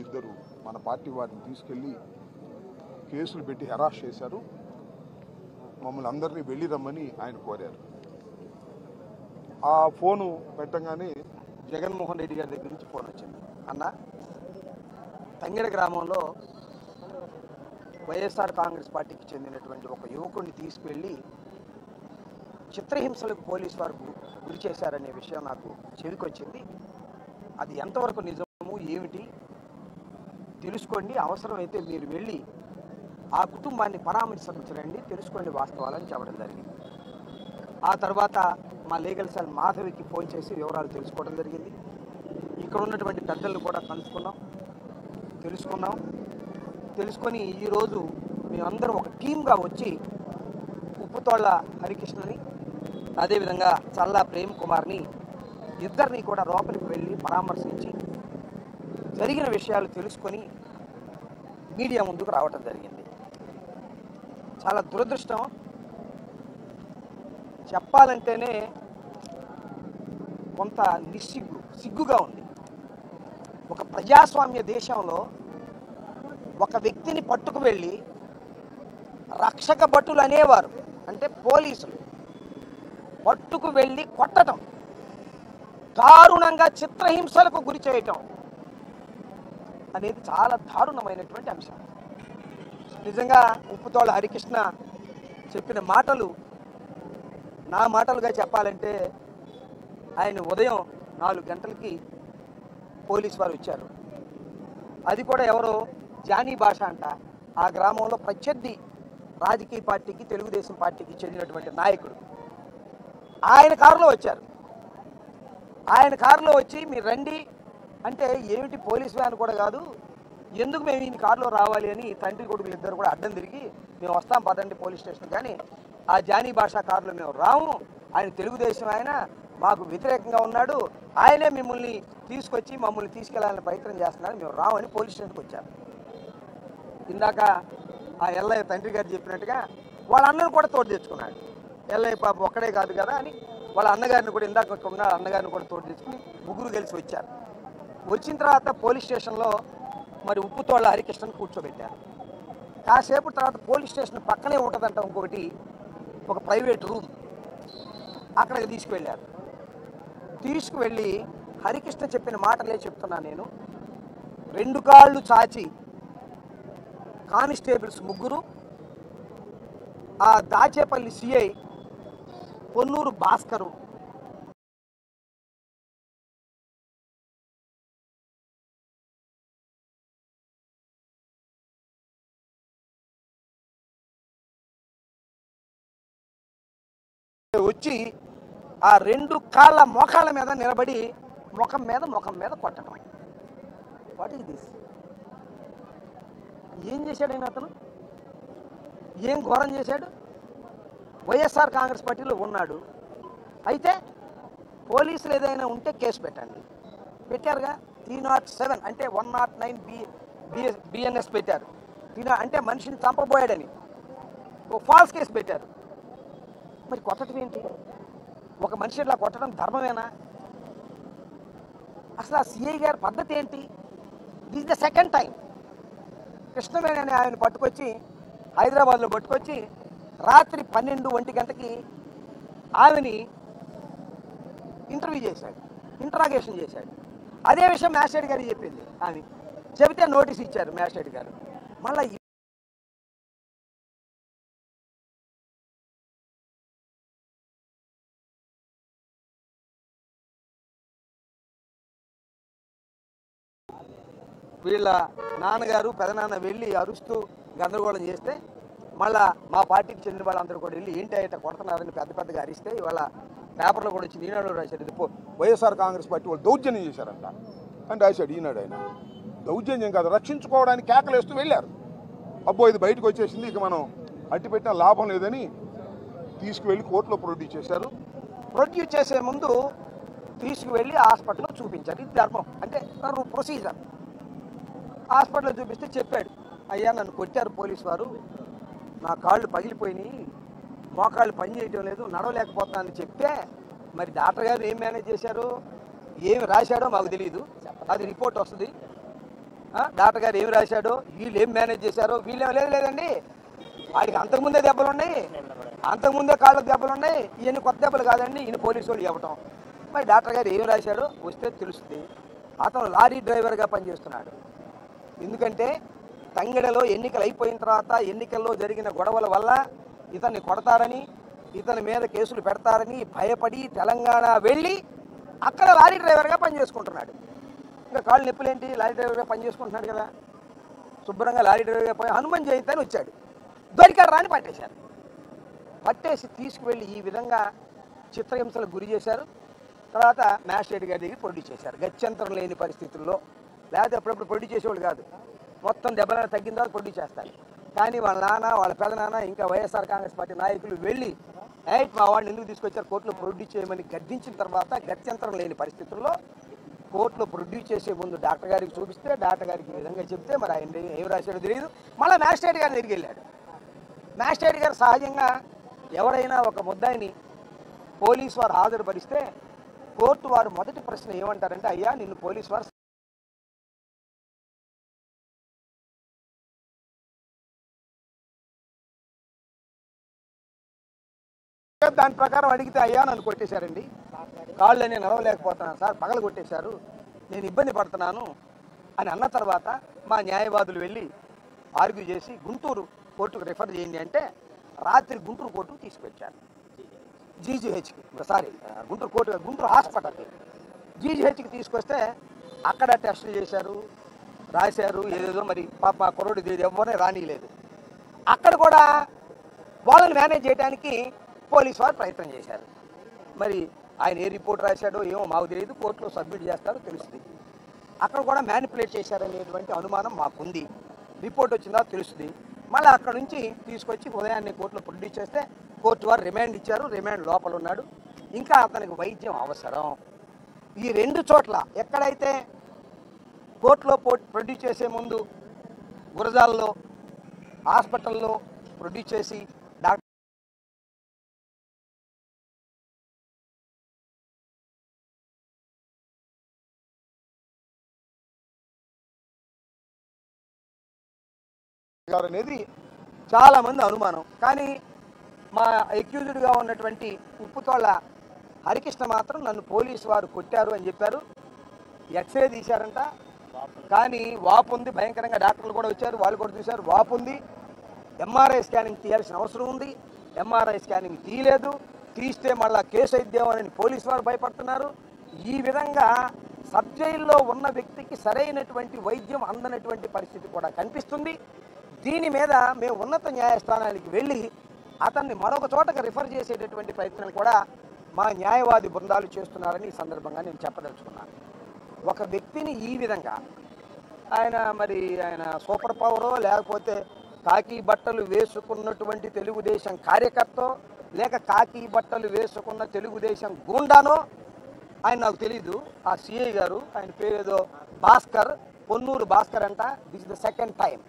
ఇద్దరు మన పార్టీ వారిని తీసుకెళ్ళి కేసులు పెట్టి హెరాస్ చేశారు. మమ్మల్ని అందరినీ వెళ్ళి రమ్మని ఆయన కోరారు. ఆ ఫోను పెట్టగానే జగన్మోహన్ రెడ్డి గారి దగ్గర నుంచి ఫోన్ వచ్చింది. అన్న, తంగెడ గ్రామంలో వైఎస్ఆర్ కాంగ్రెస్ పార్టీకి చెందినటువంటి ఒక యువకుడిని తీసుకువెళ్ళి చిత్రహింసలకు పోలీసు వారు గురి చేశారనే విషయం నాకు చెవికొచ్చింది. అది ఎంతవరకు నిజము ఏమిటి తెలుసుకోండి, అవసరమైతే మీరు వెళ్ళి ఆ కుటుంబాన్ని పరామర్శించండి, తెలుసుకోండి వాస్తవాలని చెప్పడం జరిగింది. ఆ తర్వాత మా లీగల్ సెల్ మాధవికి ఫోన్ చేసి వివరాలు తెలుసుకోవడం జరిగింది. ఇక్కడ ఉన్నటువంటి పెద్దలను కూడా తెలుసుకొని ఈరోజు మేమందరం ఒక టీమ్గా వచ్చి ఉప్పుతోళ్ల హరికృష్ణని అదేవిధంగా చల్లా ప్రేమ్ కుమార్ని ఇద్దరిని కూడా లోపలికి వెళ్ళి పరామర్శించి జరిగిన విషయాలు తెలుసుకొని మీడియా ముందుకు రావటం జరిగింది. చాలా దురదృష్టం, చెప్పాలంటేనే కొంత సిగ్గుగా ఉంది. ఒక ప్రజాస్వామ్య దేశంలో ఒక వ్యక్తిని పట్టుకు వెళ్ళి రక్షక భటులు అనేవారు, అంటే పోలీసులు పట్టుకు వెళ్ళి కొట్టడం, దారుణంగా చిత్రహింసలకు గురి చేయటం అనేది చాలా దారుణమైనటువంటి అంశం. నిజంగా ఉప్పుతోళ్ల హరికృష్ణ చెప్పిన మాటలు నా మాటలుగా చెప్పాలంటే, ఆయన ఉదయం 4 గంటలకి పోలీసు వారు వచ్చారు. అది కూడా ఎవరో జానీ భాష అంట, ఆ గ్రామంలో ప్రత్యర్థి రాజకీయ పార్టీకి తెలుగుదేశం పార్టీకి చెందినటువంటి నాయకుడు. ఆయన కారులో వచ్చారు. ఆయన కారులో వచ్చి మీరు రండి అంటే, ఏమిటి పోలీస్ వ్యాన్ కూడా కాదు, ఎందుకు మేము ఈయన కారులో రావాలి అని తండ్రి కొడుకులు ఇద్దరు కూడా అడ్డం తిరిగి మేము వస్తాం పదండి పోలీస్ స్టేషన్, కానీ ఆ జానీ భాషా కారులో మేము రాము, ఆయన తెలుగుదేశం ఆయన మాకు వ్యతిరేకంగా ఉన్నాడు, ఆయనే మిమ్మల్ని తీసుకొచ్చి మమ్మల్ని తీసుకెళ్లాలని ప్రయత్నం చేస్తున్నారు, మేము రామని పోలీస్ స్టేషన్కి వచ్చారు. ఇందాక ఆ ఎల్లయ్య తండ్రి గారు చెప్పినట్టుగా వాళ్ళ అన్నను కూడా తోడు తెచ్చుకున్నాడు. ఎల్లయ్య పాప ఒక్కడే కాదు కదా అని వాళ్ళ అన్నగారిని కూడా, ఇందాక ఉన్న అన్నగారిని కూడా తోడు తెచ్చుకుని ముగ్గురు కలిసి వచ్చారు. వచ్చిన తర్వాత పోలీస్ స్టేషన్లో మరి ఉప్పుతోళ్ల హరికృష్ణను కూర్చోబెట్టారు. కాసేపు తర్వాత పోలీస్ స్టేషన్ పక్కనే ఉంటుందంట ఇంకొకటి, ఒక ప్రైవేట్ రూమ్, అక్కడికి తీసుకువెళ్ళి హరికృష్ణ చెప్పిన మాటలే చెప్తున్నాను నేను. 2 కాళ్ళు చాచి కానిస్టేబుల్స్ ముగ్గురు, ఆ దాచేపల్లి సిఐ పొన్నూరు భాస్కరు, వచ్చి ఆ 2 కాళ్ళ మోకాళ్ళ మీద నిలబడి ముఖం మీద కొట్టడం. What is this? ఏం చేశాడు ఆయన? అతను ఏం ఘోరం చేశాడు? వైఎస్ఆర్ కాంగ్రెస్ పార్టీలో ఉన్నాడు, అయితే పోలీసులు ఏదైనా ఉంటే కేసు పెట్టండి. పెట్టారుగా 307 అంటే 109 బిఎన్ఎస్ పెట్టారు. అంటే మనిషిని చంపబోయాడని ఓ ఫాల్స్ కేసు పెట్టారు. మరి కొట్టడం ఏంటి? ఒక మనిషి ఇట్లా కొట్టడం ధర్మమేనా? అసలు ఆ సిఐ గారి పద్ధతి ఏంటి? This the second time Krishnaveni అని ఆయన పట్టుకొచ్చి హైదరాబాద్లో పట్టుకొచ్చి రాత్రి 12-1 గంటకి ఆమెని ఇంటరాగేషన్ చేశాడు. అదే విషయం మ్యాజిస్ట్రేట్ గారికి చెప్పింది. ఆమె చెబితే నోటీస్ ఇచ్చారు మ్యాజిస్ట్రేట్ గారు. మళ్ళీ వీళ్ళ నాన్నగారు పెదనాన్న వెళ్ళి అరుస్తూ గందరగోళం చేస్తే, మళ్ళా మా పార్టీకి చెందిన వాళ్ళందరూ కూడా వెళ్ళి ఏంటి అయితే కొడుతున్నారని పెద్దగా అరిస్తే, ఇవాళ పేపర్లో కూడా వచ్చి ఈనాడు రాశాడు, ఇది వైఎస్ఆర్ కాంగ్రెస్ పార్టీ వాళ్ళు దౌర్జన్యం చేశారంట అని రాశాడు ఈనాడు. ఆయన దౌర్జన్యం కాదు, రక్షించుకోవడానికి కేకలేస్తూ వెళ్ళారు. అబ్బో ఇది బయటకు వచ్చేసింది, ఇక మనం అట్టి పెట్టిన లాభం లేదని తీసుకువెళ్ళి కోర్టులో ప్రొడ్యూస్ చేశారు. ప్రొడ్యూస్ చేసే ముందు తీసుకువెళ్ళి హాస్పిటల్లో చూపించారు. ఇది ధర్మం, అంటే ప్రొసీజర్. హాస్పిటల్లో చూపిస్తే చెప్పాడు, అయ్యా నన్ను కొట్టారు పోలీసు వారు, నా కాళ్ళు పగిలిపోయినాయి, మోకాళ్ళు పని చేయటం లేదు, నడవలేకపోతున్నానని చెప్తే, మరి డాక్టర్ గారు ఏం మేనేజ్ చేశారు, ఏమి రాశాడో మాకు తెలియదు, అది రిపోర్ట్ వస్తుంది. డాక్టర్ గారు ఏమి రాశాడో, వీళ్ళు ఏం మేనేజ్ చేశారో, వీళ్ళు లేదండి. వాడికి అంతకుముందే దెబ్బలు ఉన్నాయి, అంతకుముందే కాళ్ళకు దెబ్బలు ఉన్నాయి. ఇవన్నీ కొత్త దెబ్బలు కాదండి, ఈయన పోలీసు వాళ్ళు చెప్పటం. మరి డాక్టర్ గారు ఏమి రాశాడో వస్తే తెలుస్తుంది. అతను లారీ డ్రైవర్గా పనిచేస్తున్నాడు. ఎందుకంటే తంగెడలో ఎన్నికలు అయిపోయిన తర్వాత ఎన్నికల్లో జరిగిన గొడవల వల్ల ఇతన్ని కొడతారని, ఇతని మీద కేసులు పెడతారని భయపడి తెలంగాణ వెళ్ళి అక్కడ లారీ డ్రైవర్గా పనిచేసుకుంటున్నాడు. ఇంకా కాళ్ళు నొప్పులేంటి, లారీ డ్రైవర్గా పనిచేసుకుంటున్నాడు కదా, శుభ్రంగా లారీ డ్రైవర్గా పోయి హనుమాన్ జయంతి అని వచ్చాడు. దొరికాడు రాని పట్టేశారు. పట్టేసి తీసుకువెళ్ళి ఈ విధంగా చిత్రహింసలకు గురి చేశారు. తర్వాత మ్యాజిస్ట్రేట్ గారి దగ్గర ప్రొడ్యూస్ చేశారు. గత్యంతరం లేని పరిస్థితుల్లో, లేకపోతే అప్పుడప్పుడు ప్రొడ్యూస్ చేసేవాళ్ళు కాదు, మొత్తం దెబ్బలను తగ్గిన తర్వాత ప్రొడ్యూస్ చేస్తారు. కానీ వాళ్ళ నాన్న, వాళ్ళ పెదనాన్న, ఇంకా వైఎస్ఆర్ కాంగ్రెస్ పార్టీ నాయకులు వెళ్ళి మా వాడిని ఎందుకు తీసుకొచ్చారు కోర్టులో ప్రొడ్యూస్ చేయమని గద్దించిన తర్వాత గత్యంతరం లేని పరిస్థితుల్లో కోర్టులో ప్రొడ్యూస్ చేసే ముందు డాక్టర్ గారికి చూపిస్తే, డాక్టర్ గారికి ఈ విధంగా చెప్తే మరి ఆయన ఏం రాశాడో తెలియదు. మళ్ళీ మ్యాజిస్ట్రేట్ గారి దగ్గరికి వెళ్ళాడు. మ్యాజిస్ట్రేట్ గారు సహజంగా ఎవరైనా ఒక ముద్దాయిని పోలీసు వారు హాజరుపరిస్తే కోర్టు వారు మొదటి ప్రశ్న ఏమంటారంటే, అయ్యా నిన్ను పోలీసు వారు దాని ప్రకారం అడిగితే, అయ్యా నన్ను కొట్టేశారండి, కాళ్ళు నేను నడవలేకపోతున్నాను సార్, పగలు కొట్టేశారు, నేను ఇబ్బంది పడుతున్నాను అని అన్న తర్వాత మా న్యాయవాదులు వెళ్ళి ఆర్గ్యూ చేసి గుంటూరు కోర్టుకు రిఫర్ చేయండి అంటే రాత్రి గుంటూరు కోర్టుకు తీసుకొచ్చారు. జీజీహెచ్కి, సారీ గుంటూరు కోర్టు, గుంటూరు హాస్పిటల్కి, జీజీహెచ్కి తీసుకొస్తే అక్కడ టెస్టులు చేశారు, రాశారు ఏదేదో. మరి పాప కుర్రోడి ఎవరిని రానిలేదు. అక్కడ కూడా వాళ్ళని మేనేజ్ చేయడానికి పోలీసు వారు ప్రయత్నం చేశారు. మరి ఆయన ఏ రిపోర్ట్ రాశాడో ఏమో మాకు తెలియదు, కోర్టులో సబ్మిట్ చేస్తారో తెలుస్తుంది. అక్కడ కూడా మ్యానిపులేట్ చేశారనేటువంటి అనుమానం మాకుంది. రిపోర్ట్ వచ్చిందా తెలుస్తుంది. మళ్ళీ అక్కడ నుంచి తీసుకొచ్చి ఉదయాన్నే కోర్టులో ప్రొడ్యూస్ చేస్తే కోర్టు వారు రిమాండ్ ఇచ్చారు. రిమాండ్ లోపల ఉన్నాడు. ఇంకా అతనికి వైద్యం అవసరం. ఈ రెండు చోట్ల ఎక్కడైతే కోర్టులో ప్రొడ్యూస్ చేసే ముందు గురజాల్లో హాస్పిటల్లో ప్రొడ్యూస్ చేసి డాక్టర్ గారు అనేది చాలామంది అనుమానం. కానీ మా అక్యూజ్డ్గా ఉన్నటువంటి ఉప్పుతోళ్ళ హరికృష్ణ మాత్రం నన్ను పోలీసు వారు కొట్టారు అని చెప్పారు. ఎక్స్రే తీశారంట, కానీ వాపు ఉంది భయంకరంగా. డాక్టర్లు కూడా వచ్చారు, వాళ్ళు కూడా చూశారు, వాపు ఉంది. ఎంఆర్ఐ స్కానింగ్ తీయాల్సిన అవసరం ఉంది. ఎంఆర్ఐ స్కానింగ్ తీయలేదు. తీస్తే మళ్ళీ కేసు అయిద్దేమోనని పోలీసు వారు భయపడుతున్నారు. ఈ విధంగా సబ్ జైల్లో ఉన్న వ్యక్తికి సరైనటువంటి వైద్యం అందనటువంటి పరిస్థితి కూడా కనిపిస్తుంది. దీని మీద మేము ఉన్నత న్యాయస్థానానికి వెళ్ళి అతన్ని మరొక చోటకి రిఫర్ చేసేటటువంటి ప్రయత్నం కూడా మా న్యాయవాది బృందాలు చేస్తున్నారని ఈ సందర్భంగా నేను చెప్పదలుచుకున్నాను. ఒక వ్యక్తిని ఈ విధంగా ఆయన సూపర్ పవరో, లేకపోతే కాకి బట్టలు వేసుకున్నటువంటి తెలుగుదేశం కార్యకర్తో, లేక కాకి బట్టలు వేసుకున్న తెలుగుదేశం గూండానో ఆయన నాకు తెలీదు. ఆ సిఐ గారు, ఆయన పేరు ఏదో భాస్కర్, పొన్నూరు భాస్కర్ అంట. This is the second time